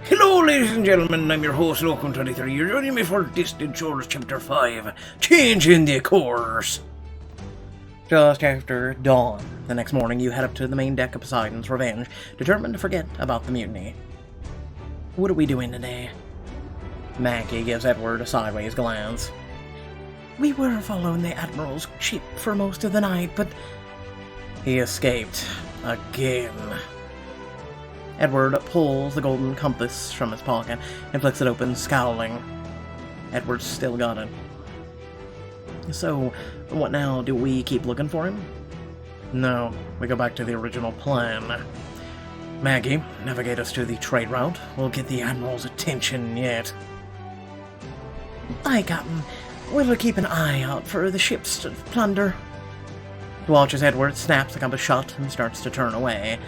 Hello, ladies and gentlemen, I'm your host, Locum23. You're joining me for Distant Shores Chapter 5, Changing the Course. Just after dawn the next morning, you head up to the main deck of Poseidon's Revenge, determined to forget about the mutiny. What are we doing today? Mackie gives Edward a sideways glance. We were following the Admiral's ship for most of the night, but he escaped again. Edward pulls the golden compass from his pocket and flicks it open, scowling. Edward's still got it. So, what now? Do we keep looking for him? No, we go back to the original plan. Maggie, navigate us to the trade route. We'll get the Admiral's attention yet. Aye, Captain. We'll keep an eye out for the ship's plunder. He watches Edward, snaps the compass shut, and starts to turn away.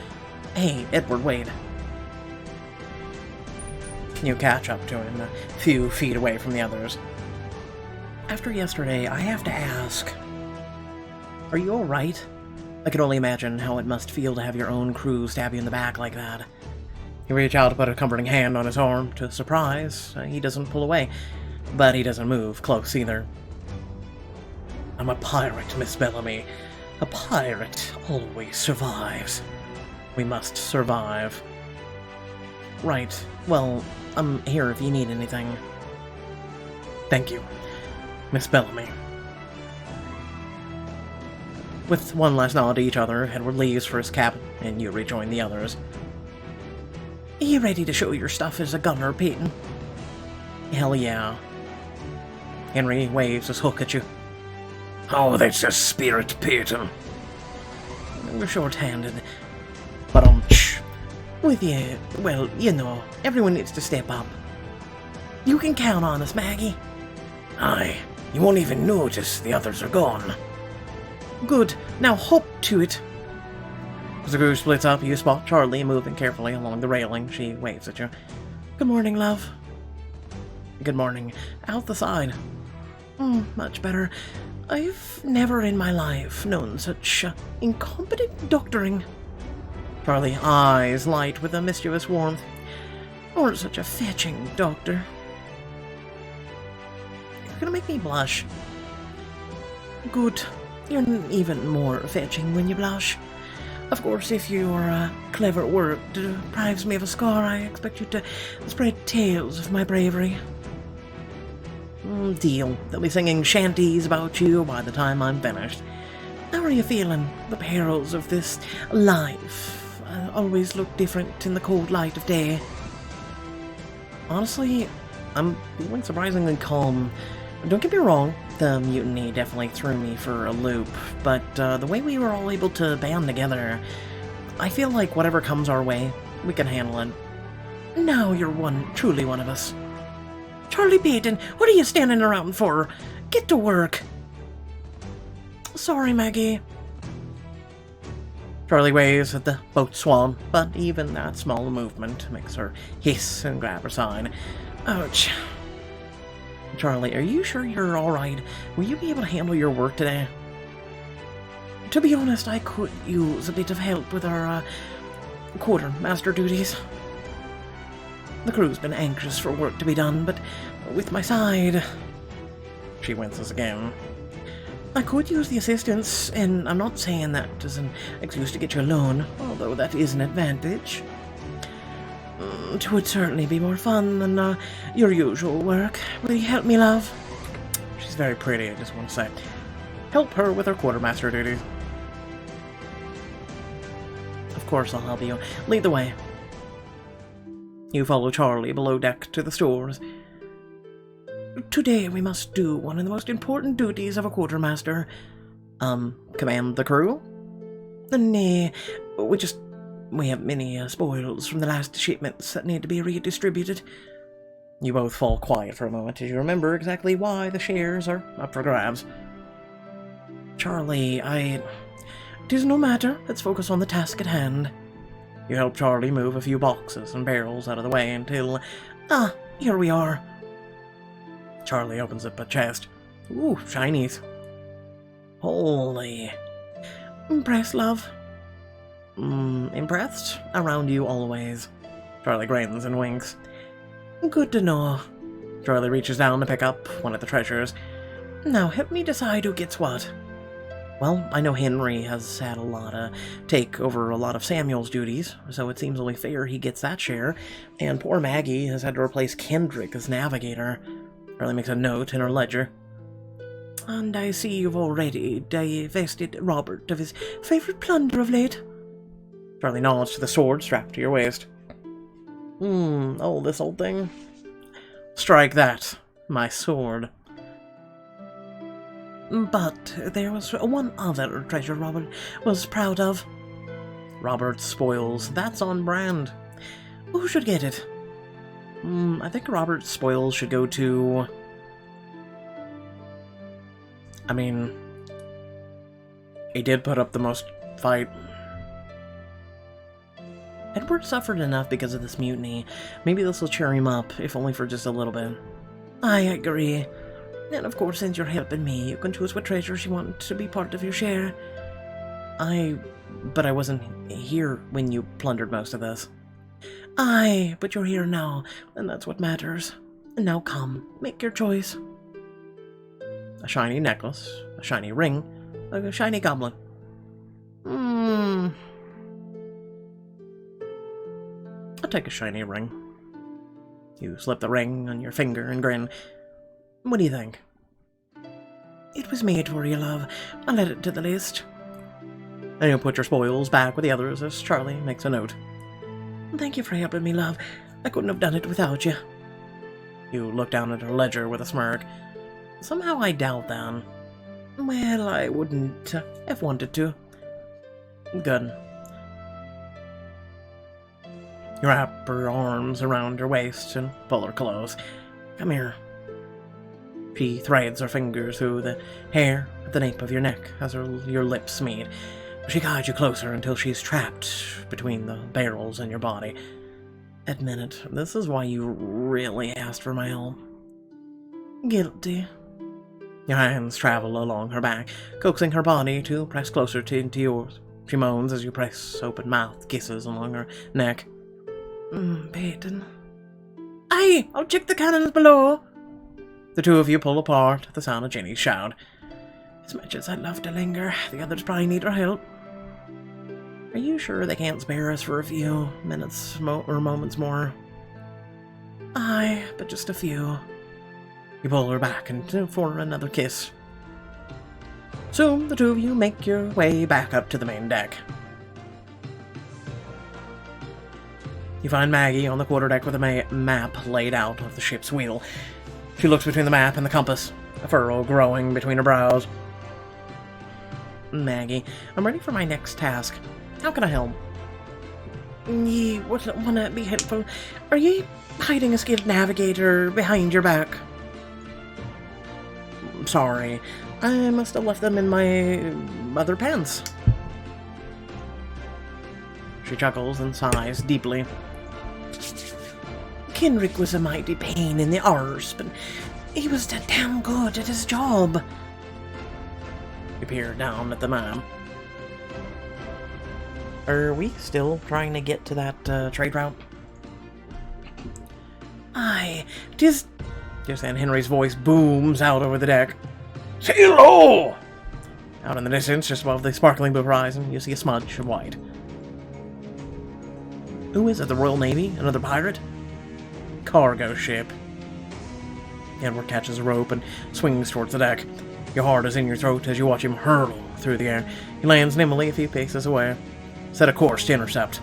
Hey, Edward, wait. You catch up to him, a few feet away from the others. After yesterday, I have to ask, are you alright? I can only imagine how it must feel to have your own crew stab you in the back like that. You reach out to put a comforting hand on his arm. To his surprise, he doesn't pull away, but he doesn't move close either. I'm a pirate, Miss Bellamy. A pirate always survives. We must survive. Right. Well, I'm here if you need anything. Thank you, Miss Bellamy. With one last nod to each other, Edward leaves for his cabin, and you rejoin the others. Are you ready to show your stuff as a gunner, Peyton? Hell yeah. Henry waves his hook at you. Oh, that's a spirit, Peyton. We're short-handed. But with you, well, you know, everyone needs to step up. You can count on us, Maggie. Aye, you won't even notice the others are gone. Good, now hop to it. As the crew splits up, you spot Charlie moving carefully along the railing. She waves at you. Good morning, love. Good morning. Out the side. Much better. I've never in my life known such incompetent doctoring. Charlie eyes light with a mischievous warmth. Or such a fetching doctor. You're gonna make me blush. Good. You're even more fetching when you blush. Of course, if your clever work deprives me of a scar, I expect you to spread tales of my bravery. Deal. They'll be singing shanties about you by the time I'm finished. How are you feeling? The perils of this life always look different in the cold light of day. Honestly, I'm feeling surprisingly calm. Don't get me wrong, the mutiny definitely threw me for a loop, but the way we were all able to band together, I feel like whatever comes our way, we can handle it. Now you're truly one of us. Charlie Peyton, what are you standing around for? Get to work. Sorry, Maggie. Charlie waves at the boat swan, but even that small movement makes her hiss and grab her side. Ouch. Charlie, are you sure you're alright? Will you be able to handle your work today? To be honest, I could use a bit of help with our quartermaster duties. The crew's been anxious for work to be done, but with my side... She winces again. I could use the assistance, and I'm not saying that as an excuse to get you alone, although that is an advantage. It would certainly be more fun than your usual work. Will you help me, love? She's very pretty, I just want to say. Help her with her quartermaster duties. Of course I'll help you. Lead the way. You follow Charlie below deck to the stores. Today we must do one of the most important duties of a quartermaster. Command the crew? Nay, we have many spoils from the last shipments that need to be redistributed. You both fall quiet for a moment as you remember exactly why the shares are up for grabs. Charlie, Tis no matter, let's focus on the task at hand. You help Charlie move a few boxes and barrels out of the way until... here we are. Charlie opens up a chest. Ooh, shinies. Holy. Impressed, love? Impressed? Around you always. Charlie grins and winks. Good to know. Charlie reaches down to pick up one of the treasures. Now help me decide who gets what. Well, I know Henry has had a lot of take over a lot of Samuel's duties, so it seems only fair he gets that share, and poor Maggie has had to replace Kendrick as navigator. Charlie makes a note in her ledger. And I see you've already divested Robert of his favourite plunder of late. Charlie nods to the sword strapped to your waist. Oh, this old thing? Strike that, my sword. But there was one other treasure Robert was proud of. Robert's spoils, that's on brand. Who should get it? I think Robert's spoils should go to... I mean, he did put up the most fight. Edward suffered enough because of this mutiny. Maybe this will cheer him up, if only for just a little bit. I agree. And of course, since you're helping me, you can choose what treasures you want to be part of your share. But I wasn't here when you plundered most of this. Aye, but you're here now, and that's what matters. And now come, make your choice. A shiny necklace, a shiny ring, a shiny goblet. I'll take a shiny ring. You slip the ring on your finger and grin. What do you think? It was made for you, love. I'll add it to the list. And you'll put your spoils back with the others as Charlie makes a note. Thank you for helping me, love. I couldn't have done it without you. You look down at her ledger with a smirk. Somehow I doubt that. Well, I wouldn't have wanted to. Good. You wrap her arms around her waist and pull her close. Come here. She threads her fingers through the hair at the nape of your neck as your lips meet. She guides you closer until she's trapped between the barrels in your body. Admit it, this is why you really asked for my help. Guilty. Your hands travel along her back, coaxing her body to press closer into yours. She moans as you press open-mouthed kisses along her neck. Peyton. Aye, I'll check the cannons below. The two of you pull apart at the sound of Jenny's shout. As much as I'd love to linger, the others probably need our help. Are you sure they can't spare us for a few minutes or moments more? Aye, but just a few. You pull her back and for another kiss. Soon, the two of you make your way back up to the main deck. You find Maggie on the quarterdeck with a map laid out of the ship's wheel. She looks between the map and the compass, a furrow growing between her brows. Maggie, I'm ready for my next task. How can I help? Ye wanna be helpful? Are ye hiding a skilled navigator behind your back? Sorry, I must have left them in my other pants. She chuckles and sighs deeply. Kendrick was a mighty pain in the arse, but he was damn good at his job. You peer down at the map. Are we still trying to get to that trade route? Aye, 'tis... Just then Henry's voice booms out over the deck. Sail low! Out in the distance, just above the sparkling blue horizon, you see a smudge of white. Who is it? The Royal Navy? Another pirate? Cargo ship. Edward catches a rope and swings towards the deck. Your heart is in your throat as you watch him hurtle through the air. He lands nimbly a few paces away. Set a course to intercept.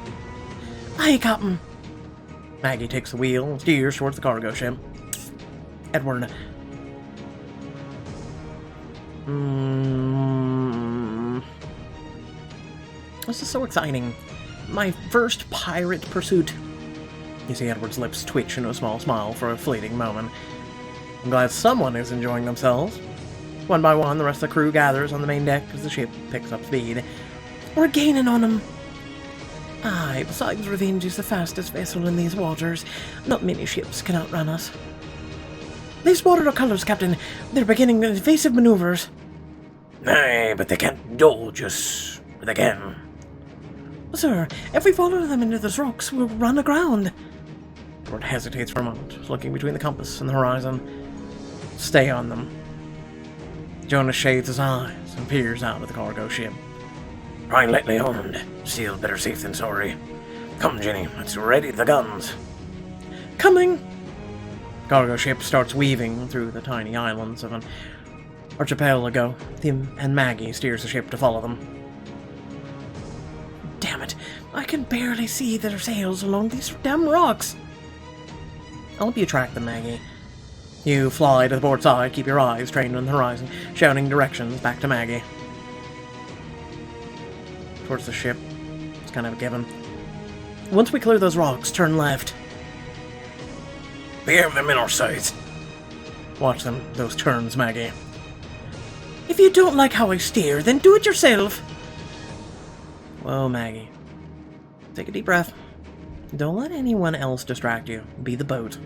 Aye, Captain. Maggie takes the wheel and steers towards the cargo ship. Edward. This is so exciting. My first pirate pursuit. You see Edward's lips twitch into a small smile for a fleeting moment. I'm glad someone is enjoying themselves. One by one, the rest of the crew gathers on the main deck as the ship picks up speed. We're gaining on them. Aye, besides Revenge is the fastest vessel in these waters. Not many ships can outrun us. These water colors, Captain. They're beginning evasive maneuvers. Aye, but they can't dodge us. They can. Sir, if we follow them into those rocks, we'll run aground. Edward hesitates for a moment, looking between the compass and the horizon. Stay on them. Jonas shades his eyes and peers out of the cargo ship. Right lightly armed. Still better safe than sorry. Come, Jenny, let's ready the guns. Coming! Cargo ship starts weaving through the tiny islands of an archipelago. Tim and Maggie steers the ship to follow them. Damn it! I can barely see their sails along these damn rocks! I'll help you track them, Maggie. You fly to the port side, keep your eyes trained on the horizon, shouting directions back to Maggie. Towards the ship. It's kind of a given. Once we clear those rocks, turn left. We have them in our sights. Watch them, those turns, Maggie. If you don't like how I steer, then do it yourself. Whoa, Maggie. Take a deep breath. Don't let anyone else distract you. Be the boat.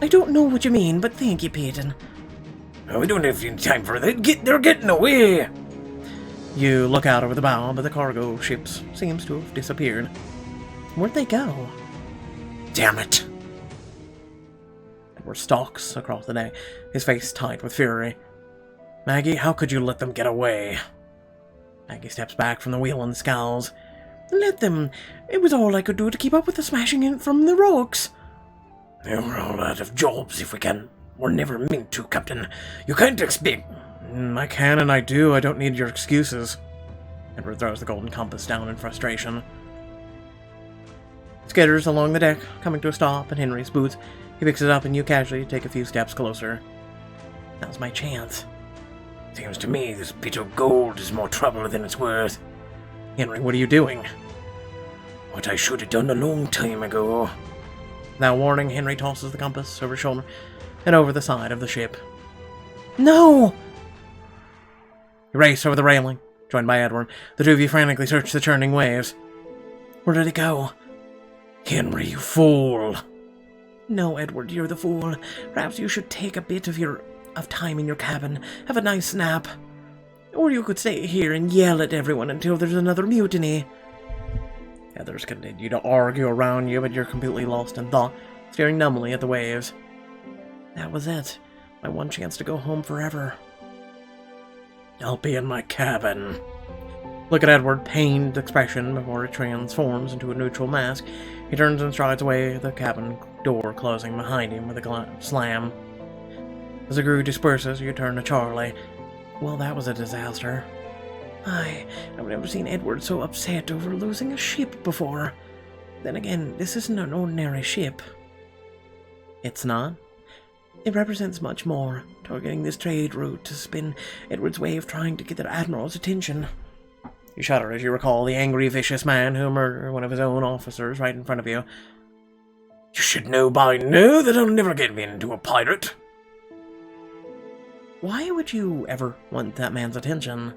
I don't know what you mean, but thank you, Peyton. Oh, we don't have any time for that. They're getting away. You look out over the bow, but the cargo ship seems to have disappeared. Where'd they go? Damn it. Edward stalks across the deck, his face tight with fury. Maggie, how could you let them get away? Maggie steps back from the wheel and scowls. Let them. It was all I could do to keep up with the smashing in from the rocks. We're all out of jobs if we can. We're never meant to, Captain. You can't expect... I can and I do. I don't need your excuses. Edward throws the golden compass down in frustration. Skitters along the deck, coming to a stop at Henry's boots. He picks it up and you casually take a few steps closer. Now's my chance. Seems to me this bit of gold is more trouble than it's worth. Henry, what are you doing? What I should have done a long time ago. Without warning, Henry tosses the compass over his shoulder and over the side of the ship. No! You race over the railing, joined by Edward. The two of you frantically search the churning waves. Where did it go? Henry, you fool! No, Edward, you're the fool. Perhaps you should take a bit of time in your cabin, have a nice nap. Or you could stay here and yell at everyone until there's another mutiny. The others continue to argue around you, but you're completely lost in thought, staring numbly at the waves. That was it. My one chance to go home forever. I'll be in my cabin. Look at Edward, pained expression before it transforms into a neutral mask. He turns and strides away, the cabin door closing behind him with a slam. As the crew disperses, you turn to Charlie. Well, that was a disaster. I've never seen Edward so upset over losing a ship before. Then again, this isn't an ordinary ship. It's not? It represents much more, targeting this trade route to spin Edward's way of trying to get their admiral's attention. You shudder as you recall the angry, vicious man who murdered one of his own officers right in front of you. You should know by now that I'll never get me into a pirate. Why would you ever want that man's attention?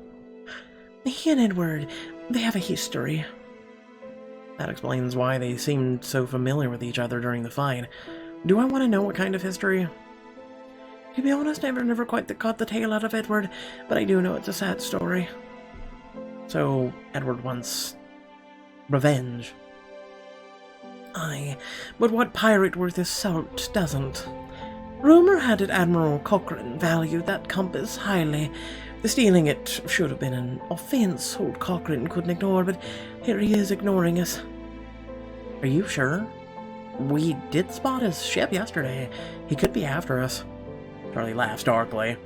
He and Edward, they have a history. That explains why they seemed so familiar with each other during the fight. Do I want to know what kind of history? To be honest, I've never quite caught the tail out of Edward, but I do know it's a sad story. So, Edward wants revenge. Aye, but what pirate worth his salt doesn't? Rumor had it Admiral Cochrane valued that compass highly. The stealing it should have been an offense old Cochrane couldn't ignore, but here he is ignoring us. Are you sure? We did spot his ship yesterday. He could be after us. Charlie laughs darkly.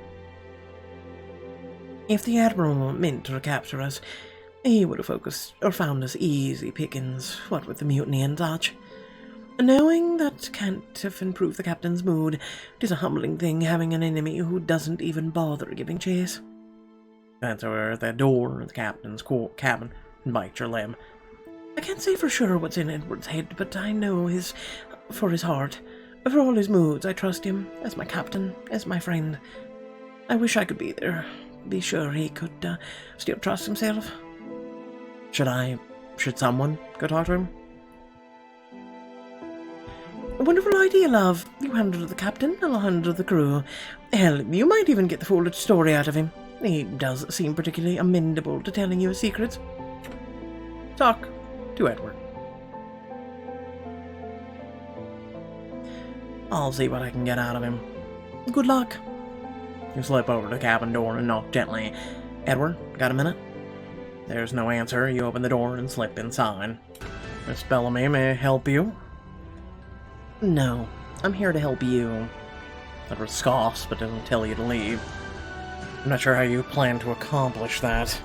If the Admiral meant to capture us, he would have focused or found us easy pickings, what with the mutiny and such. Knowing that can't have improved the captain's mood, it is a humbling thing having an enemy who doesn't even bother giving chase. Glance over at the door of the captain's cabin and bite your lip. I can't say for sure what's in Edward's head, but I know for his heart. For all his moods, I trust him as my captain, as my friend. I wish I could be there. Be sure he could still trust himself. Should someone go talk to him? A wonderful idea, love. You handle the captain, I'll handle the crew. Hell, you might even get the full story out of him. He does seem particularly amenable to telling you his secrets. Talk to Edward. I'll see what I can get out of him. Good luck. You slip over to the cabin door and knock gently. Edward, got a minute? There's no answer. You open the door and slip inside. Miss Bellamy, may I help you? No, I'm here to help you. Edward scoffs, but doesn't tell you to leave. I'm not sure how you plan to accomplish that.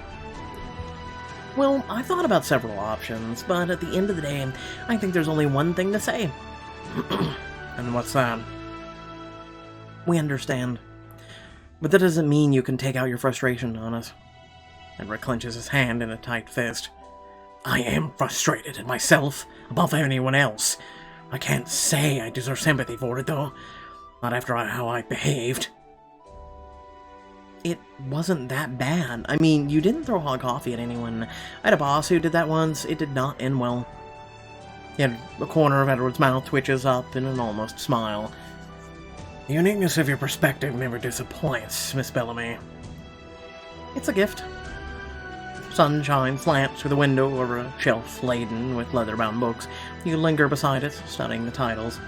Well, I've thought about several options, but at the end of the day, I think there's only one thing to say. And what's that? We understand. But that doesn't mean you can take out your frustration on us. Edward clenches his hand in a tight fist. I am frustrated at myself above anyone else. I can't say I deserve sympathy for it, though. Not after how I behaved. It wasn't that bad. I mean, you didn't throw hot coffee at anyone. I had a boss who did that once. It did not end well. Yet the corner of Edward's mouth twitches up in an almost smile. The uniqueness of your perspective never disappoints, Miss Bellamy. It's a gift. Sunshine slants through the window over a shelf laden with leather-bound books. You linger beside it, studying the titles.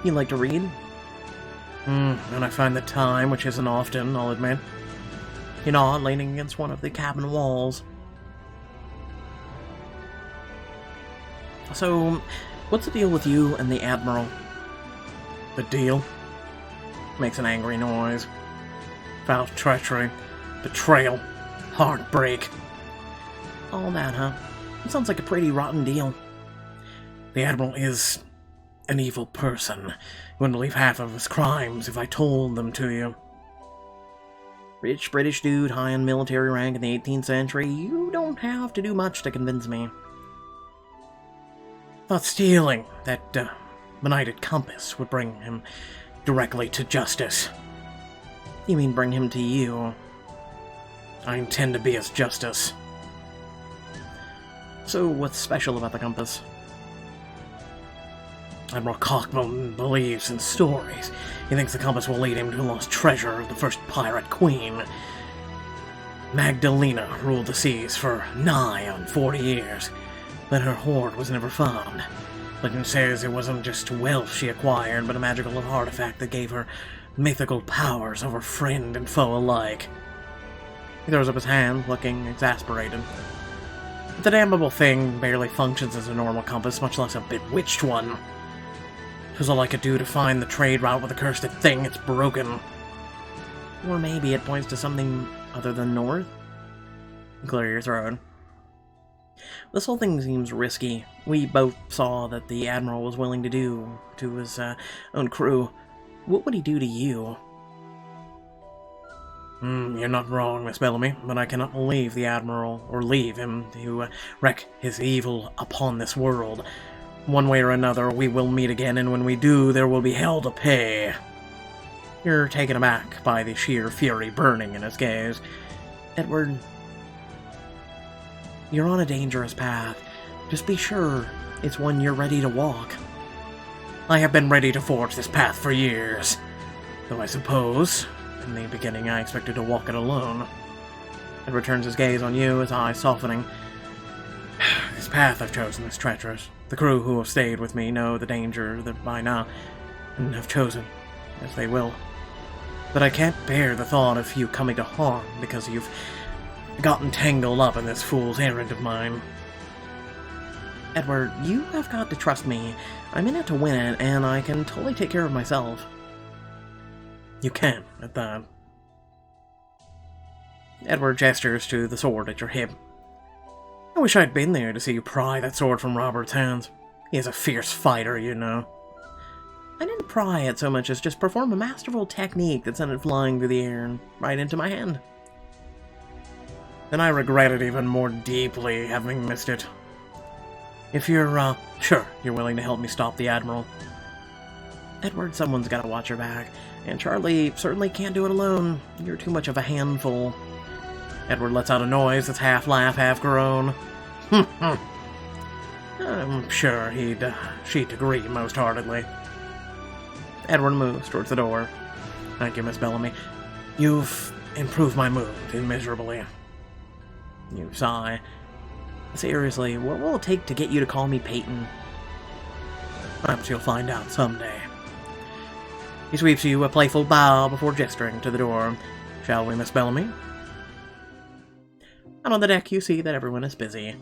You like to read? And I find the time, which isn't often, I'll admit. You nod, leaning against one of the cabin walls. So, what's the deal with you and the Admiral? The deal? Makes an angry noise. Foul treachery, betrayal, heartbreak. All that, huh? It sounds like a pretty rotten deal. The Admiral is an evil person. He wouldn't believe half of his crimes if I told them to you. Rich British dude, high in military rank in the 18th century. You don't have to do much to convince me. Thought stealing that benighted compass would bring him directly to justice. You mean bring him to you? I intend to be his justice. So what's special about the compass? Admiral Cockburn believes in stories. He thinks the compass will lead him to the lost treasure of the first pirate queen. Magdalena ruled the seas for nigh on 40 years, but her hoard was never found. Legend says it wasn't just wealth she acquired, but a magical artifact that gave her mythical powers over friend and foe alike. He throws up his hand, looking exasperated. The damnable thing barely functions as a normal compass, much less a bewitched one. Who's all I could do to find the trade route with the cursed thing? It's broken. Or maybe it points to something other than north? Clear your throat. This whole thing seems risky. We both saw that the Admiral was willing to do to his own crew. What would he do to you? You're not wrong, Miss Bellamy, but I cannot leave the Admiral, or leave him to wreak his evil upon this world. One way or another, we will meet again, and when we do, there will be hell to pay. You're taken aback by the sheer fury burning in his gaze. Edward, you're on a dangerous path. Just be sure it's one you're ready to walk. I have been ready to forge this path for years. Though I suppose, in the beginning, I expected to walk it alone. Edward turns his gaze on you, his eyes softening. This path I've chosen is treacherous. The crew who have stayed with me know the danger that by now, and have chosen, as they will. But I can't bear the thought of you coming to harm because you've gotten tangled up in this fool's errand of mine. Edward, you have got to trust me. I'm in it to win it, and I can totally take care of myself. You can, at that. Edward gestures to the sword at your hip. I wish I'd been there to see you pry that sword from Robert's hands. He is a fierce fighter, you know. I didn't pry it so much as just perform a masterful technique that sent it flying through the air and right into my hand. Then I regret it even more deeply, having missed it. If you're, sure, you're willing to help me stop the Admiral. Edward, someone's gotta watch your back, and Charlie certainly can't do it alone. You're too much of a handful. Edward lets out a noise that's half laugh, half groan. I'm sure she'd agree most heartedly. Edward moves towards the door. Thank you, Miss Bellamy. You've improved my mood immeasurably. You sigh. Seriously, what will it take to get you to call me Peyton? Perhaps you'll find out someday. He sweeps you a playful bow before gesturing to the door. Shall we, Miss Bellamy? And on the deck, you see that everyone is busy.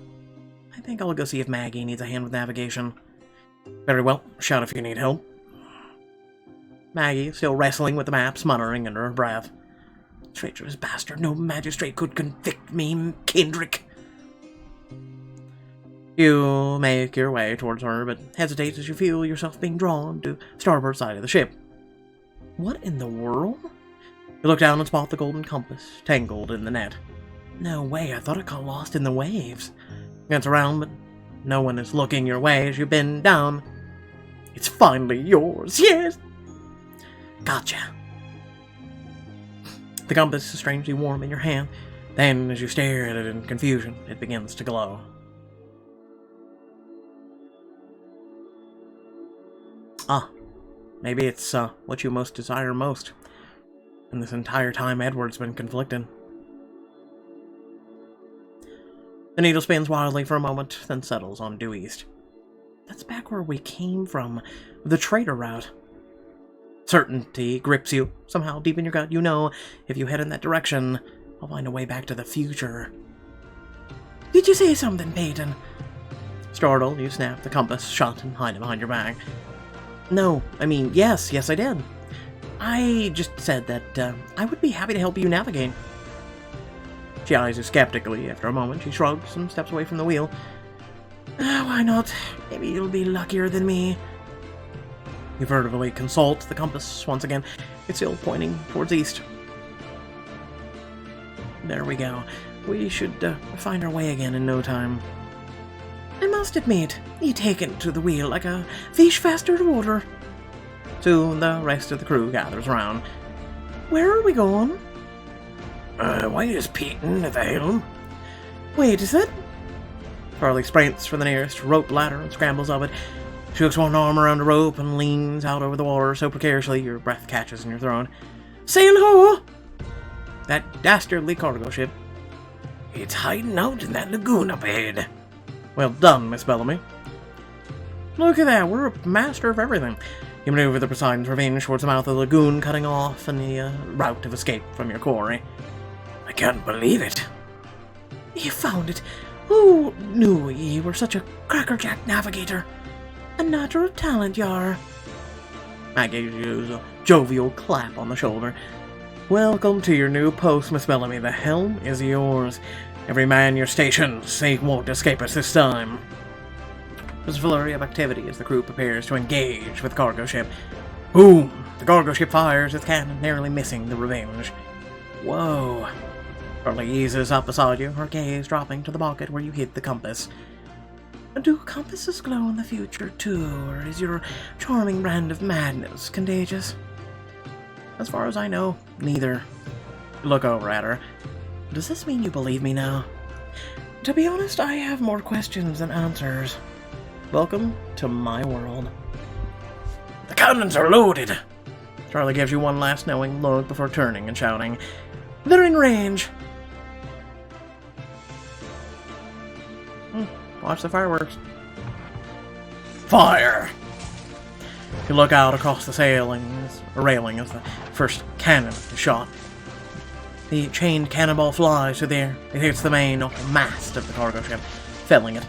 I think I'll go see if Maggie needs a hand with navigation. Very well. Shout if you need help. Maggie, still wrestling with the maps, muttering under her breath. Traitorous bastard, no magistrate could convict me, Kendrick. You make your way towards her, but hesitate as you feel yourself being drawn to the starboard side of the ship. What in the world? You look down and spot the golden compass, tangled in the net. No way, I thought it got lost in the waves. Glance around, but no one is looking your way as you bend down. It's finally yours, yes! Gotcha. The compass is strangely warm in your hand. Then, as you stare at it in confusion, it begins to glow. Ah, maybe it's what you most desire most. And this entire time Edward's been conflicted. The needle spins wildly for a moment, then settles on due east. That's back where we came from, the traitor route. Certainty grips you. Somehow, deep in your gut, you know, if you head in that direction, I'll find a way back to the future. Did you say something, Peyton? Startled, you snap the compass shut and hide it behind your back. No, I mean, yes I did. I just said that I would be happy to help you navigate. She eyes you skeptically. After a moment, she shrugs and steps away from the wheel. Why not? Maybe you'll be luckier than me. You furtively consult the compass once again. It's still pointing towards east. There we go. We should find our way again in no time. I must admit, you take it to the wheel like a fish faster to water. Soon the rest of the crew gathers around. Where are we going? Why is Peyton at the helm? Wait, is it? Charlie sprints for the nearest rope ladder and scrambles up it. She hooks one arm around a rope and leans out over the water so precariously your breath catches in your throat. Sail ho! That dastardly cargo ship. It's hiding out in that lagoon up ahead. Well done, Miss Bellamy. Look at that, we're a master of everything. You maneuver the Poseidon's Revenge towards the mouth of the lagoon, cutting off any route of escape from your quarry. I can't believe it. You found it. Who knew ye were such a crackerjack navigator? A natural talent, yar. Maggie gives you a jovial clap on the shoulder. Welcome to your new post, Miss Bellamy. The helm is yours. Every man your station. They won't escape us this time. There's a flurry of activity as the crew prepares to engage with the cargo ship. Boom! The cargo ship fires its cannon, narrowly missing the Revenge. Whoa. Charlie eases up beside you, her gaze dropping to the pocket where you hid the compass. Do compasses glow in the future too, or is your charming brand of madness contagious? As far as I know, neither. Look over at her. Does this mean you believe me now? To be honest, I have more questions than answers. Welcome to my world. The cannons are loaded! Charlie gives you one last knowing look before turning and shouting, They're in range! Watch the fireworks. Fire! You look out across the railing as the first cannon is shot. The chained cannonball flies through the air. It hits the main mast of the cargo ship, felling it.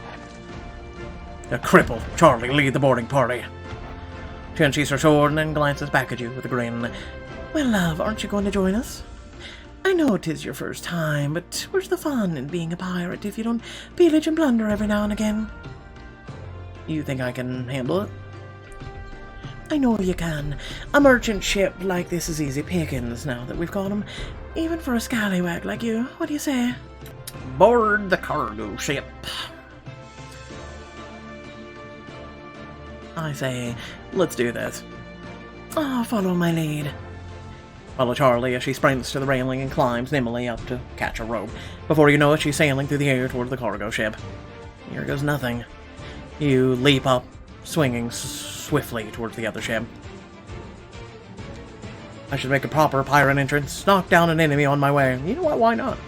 The crippled Charlie lead the boarding party. She unsheaths her sword and then glances back at you with a grin. Well, love, aren't you going to join us? I know 'tis your first time, but where's the fun in being a pirate if you don't pillage and plunder every now and again? You think I can handle it? I know you can. A merchant ship like this is easy pickings now that we've got 'em. Even for a scallywag like you. What do you say? Board the cargo ship. I say, let's do this. Follow my lead. Follow Charlie as she sprints to the railing and climbs nimbly up to catch a rope. Before you know it, she's sailing through the air towards the cargo ship. Here goes nothing. You leap up, swinging swiftly towards the other ship. I should make a proper pirate entrance, knock down an enemy on my way. You know what, why not?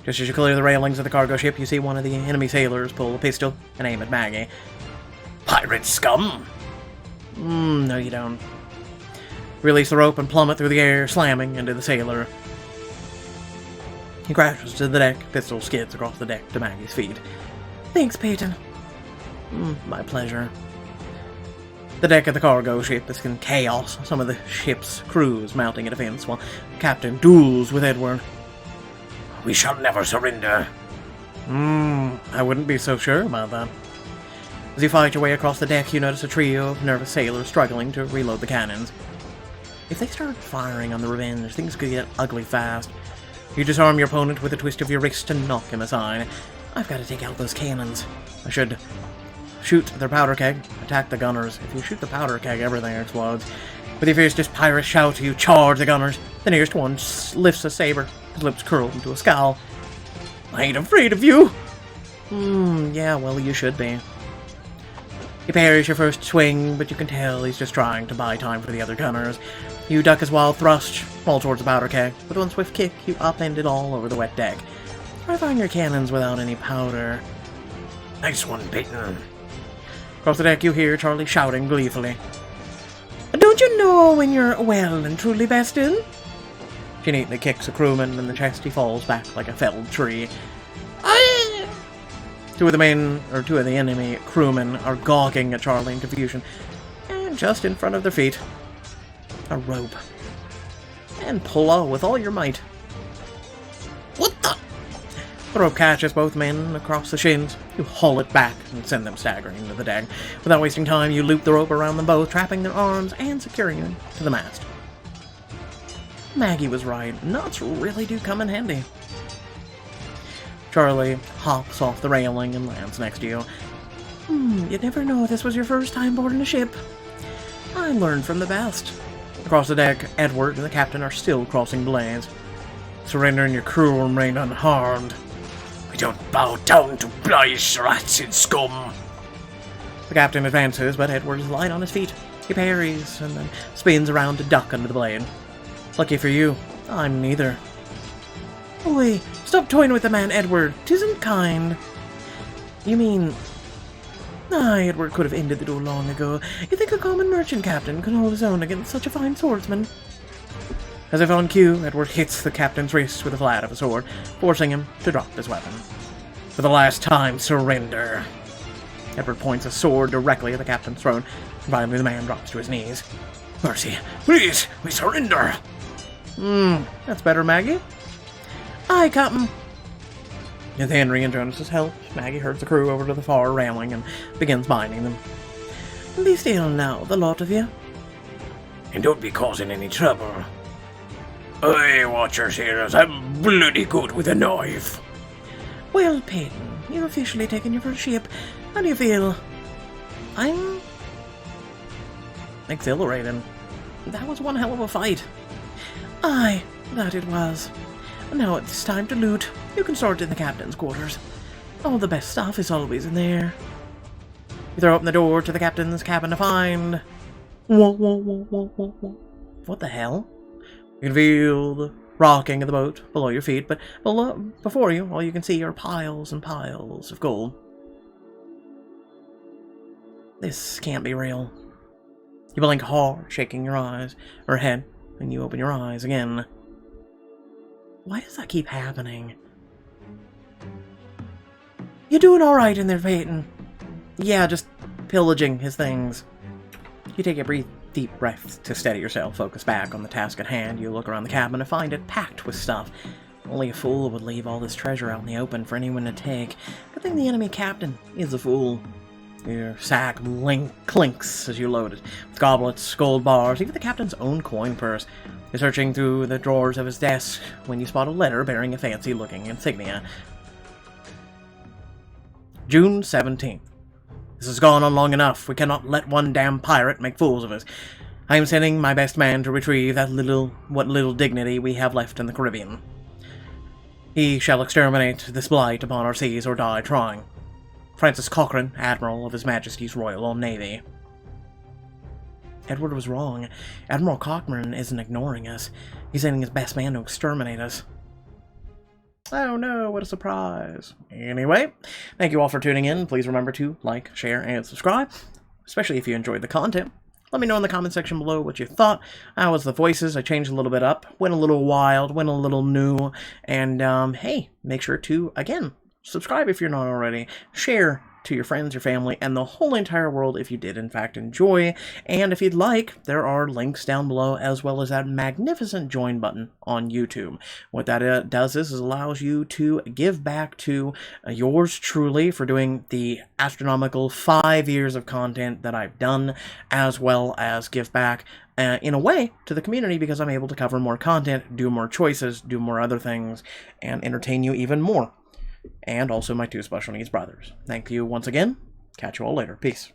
Just as you clear the railings of the cargo ship, you see one of the enemy sailors pull a pistol and aim at Maggie. Pirate scum! No, you don't. Release the rope and plummet through the air, slamming into the sailor. He crashes to the deck, pistol skids across the deck to Maggie's feet. Thanks, Peyton. My pleasure. The deck of the cargo ship is in chaos, some of the ship's crew is mounting a defense while the captain duels with Edward. We shall never surrender. I wouldn't be so sure about that. As you fight your way across the deck, you notice a trio of nervous sailors struggling to reload the cannons. If they start firing on the Revenge, things could get ugly fast. You disarm your opponent with a twist of your wrist and knock him aside. I've got to take out those cannons. I should shoot their powder keg, attack the gunners. If you shoot the powder keg, everything explodes. With your fiercest pirate shout, you charge the gunners. The nearest one lifts a saber, his lips curled into a scowl. I ain't afraid of you! Yeah, well, you should be. He parries your first swing, but you can tell he's just trying to buy time for the other gunners. You duck his wild thrust, fall towards the powder keg. With one swift kick, you upend it all over the wet deck. Try firing your cannons without any powder. Nice one, Peyton. Across the deck, you hear Charlie shouting gleefully. Don't you know when you're well and truly bested? She neatly kicks a crewman in the chest. He falls back like a felled tree. Two of the enemy crewmen are gawking at Charlie in confusion. And just in front of their feet, a rope. And pull out with all your might. What the? The rope catches both men across the shins. You haul it back and send them staggering into the deck. Without wasting time, you loop the rope around them both, trapping their arms and securing them to the mast. Maggie was right. Nuts really do come in handy. Charlie hops off the railing and lands next to you. You'd never know this was your first time boarding a ship. I learned from the best. Across the deck, Edward and the captain are still crossing blades. Surrender and your crew will remain unharmed. We don't bow down to blights, rats, and scum. The captain advances, but Edward is light on his feet. He parries and then spins around to duck under the blade. Lucky for you, I'm neither. Oi, stop toying with the man, Edward. 'Tisn't kind. You mean... Edward could have ended the duel long ago. You think a common merchant captain could hold his own against such a fine swordsman? As if on cue, Edward hits the captain's wrist with the flat of a sword, forcing him to drop his weapon. For the last time, surrender. Edward points a sword directly at the captain's throat, and finally the man drops to his knees. Mercy, please, we surrender. That's better, Maggie. Aye, Captain. With Henry and Jonas's help, Maggie herds the crew over to the far railing and begins binding them. Be still now, the lot of you. And don't be causing any trouble. I watch your sailors. I'm bloody good with a knife. Well, Peyton, you're officially taking your first ship. How do you feel? I'm exhilarated. That was one hell of a fight. Aye, that it was. Now it's time to loot. You can sort in the captain's quarters. All the best stuff is always in there. You throw open the door to the captain's cabin to find... What the hell? You can feel the rocking of the boat below your feet, but before you, all you can see are piles and piles of gold. This can't be real. You blink hard, shaking your eyes, or head, and you open your eyes again. Why does that keep happening? You doing alright in there, Peyton? Yeah, just pillaging his things. You take a deep breath to steady yourself, focus back on the task at hand. You look around the cabin and find it packed with stuff. Only a fool would leave all this treasure out in the open for anyone to take. Good thing the enemy captain is a fool. Your sack clinks as you load it, with goblets, gold bars, even the captain's own coin purse. You're searching through the drawers of his desk when you spot a letter bearing a fancy-looking insignia. June 17th. This has gone on long enough. We cannot let one damn pirate make fools of us. I am sending my best man to retrieve what little dignity we have left in the Caribbean. He shall exterminate this blight upon our seas or die trying. Francis Cochrane, Admiral of His Majesty's Royal Navy. Edward was wrong. Admiral Cochrane isn't ignoring us. He's sending his best man to exterminate us. Oh no, what a surprise. Anyway, thank you all for tuning in. Please remember to like, share, and subscribe, especially if you enjoyed the content. Let me know in the comment section below what you thought. How was the voices? I changed a little bit up, went a little wild, went a little new, and hey, make sure to, again, subscribe if you're not already, share to your friends, your family, and the whole entire world if you did in fact enjoy. And if you'd like, there are links down below as well as that magnificent join button on YouTube. What that does is allows you to give back to yours truly for doing the astronomical 5 years of content that I've done, as well as give back in a way to the community because I'm able to cover more content, do more choices, do more other things, and entertain you even more. And also my 2 special needs brothers. Thank you once again. Catch you all later. Peace.